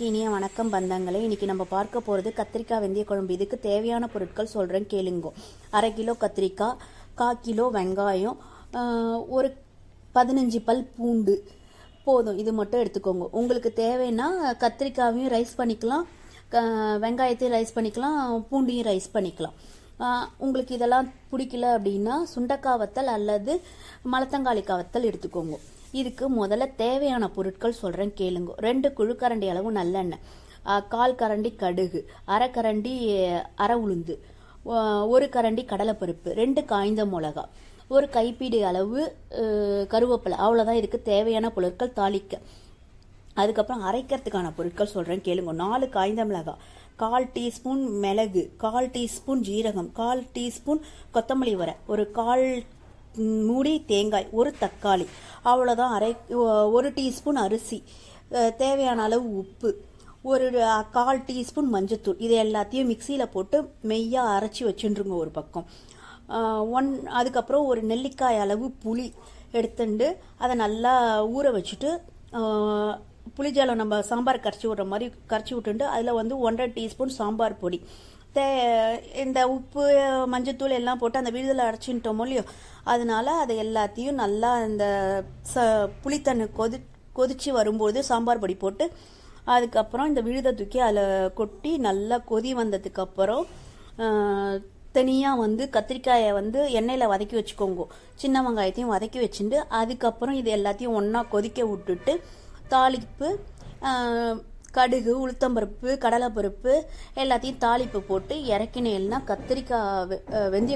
இனிய வணக்கம் பந்தங்களே. இன்னைக்கு நம்ம பார்க்க போகிறது கத்திரிக்காய் வெந்தய குழம்பு. இதுக்கு தேவையான பொருட்கள் சொல்கிறேன் கேளுங்கோ. 1/2 கிலோ கத்திரிக்காய், 1/4 கிலோ வெங்காயம், ஒரு 15 பல் பூண்டு போதும். இது மட்டும் எடுத்துக்கோங்க. உங்களுக்கு தேவைன்னா கத்திரிக்காவையும் ரைஸ் பண்ணிக்கலாம், வெங்காயத்தையும் ரைஸ் பண்ணிக்கலாம், பூண்டையும் ரைஸ் பண்ணிக்கலாம். உங்களுக்கு இதெல்லாம் பிடிக்கல அப்படின்னா சுண்டக்காய் வத்தல் அல்லது மலத்தங்காளிக்காய் வத்தல் எடுத்துக்கோங்க. இதுக்கு முதல்ல தேவையான பொருட்கள் சொல்கிறேன் கேளுங்க. 2 குழுக்கரண்டி அளவு நல்லெண்ணெய், 1/4 கரண்டி கடுகு, 1/2 கரண்டி அரை உளுந்து, 1 கரண்டி கடலைப்பருப்பு, 2 காய்ந்த மிளகா, ஒரு கைப்பிடி அளவு கருவேப்பிலை. அவ்வளோதான் இதுக்கு தேவையான பொருட்கள் தாளிக்க. அதுக்கப்புறம் அரைக்கிறதுக்கான பொருட்கள் சொல்கிறேன் கேளுங்க. 4 காய்ந்த மிளகாய், 1/4 டீஸ்பூன் மிளகு, 1/4 டீஸ்பூன் ஜீரகம், 1/4 டீஸ்பூன் கொத்தமல்லி வரை, ஒரு 1/4 மூடி தேங்காய், ஒரு தக்காளி. அவ்வளோதான். 1 டீஸ்பூன் அரிசி, தேவையான அளவு உப்பு, ஒரு 1/4 டீஸ்பூன் மஞ்சத்தூள். இது எல்லாத்தையும் மிக்சியில் போட்டு மெய்யாக அரைச்சி வச்சுருங்க ஒரு பக்கம். அதுக்கப்புறம் ஒரு நெல்லிக்காய் அளவு புளி எடுத்துட்டு அதை நல்லா ஊற வச்சுட்டு, புளிஜாலம் நம்ம சாம்பார் கரைச்சி விட்ற மாதிரி கரைச்சி விட்டுட்டு அதில் 1/2 டீஸ்பூன் சாம்பார் பொடி, இந்த உப்பு மஞ்சத்தூள் எல்லாம் போட்டு அந்த விழுதலை அரைச்சிட்டோமோ இல்லையோ, அதனால அதை எல்லாத்தையும் நல்லா இந்த புளித்தண்ணி கொதிச்சு வரும்போது சாம்பார் பொடி போட்டு அதுக்கப்புறம் இந்த விழுதை தூக்கி அதில் கொட்டி நல்லா கொதி வந்ததுக்கப்புறம் தனியாக கத்திரிக்காயை எண்ணெயில் வதக்கி வச்சுக்கோங்க. சின்ன வெங்காயத்தையும் வதக்கி வச்சுட்டு அதுக்கப்புறம் இது எல்லாத்தையும் ஒன்றா கொதிக்க விட்டுட்டு தாளிப்பு, கடுகு, உளுத்தம்பருப்பு, கடலைப்பருப்பு எல்லாத்தையும் தாளிப்பு போட்டு இறக்கினேன்னா கத்திரிக்காய் வெந்தய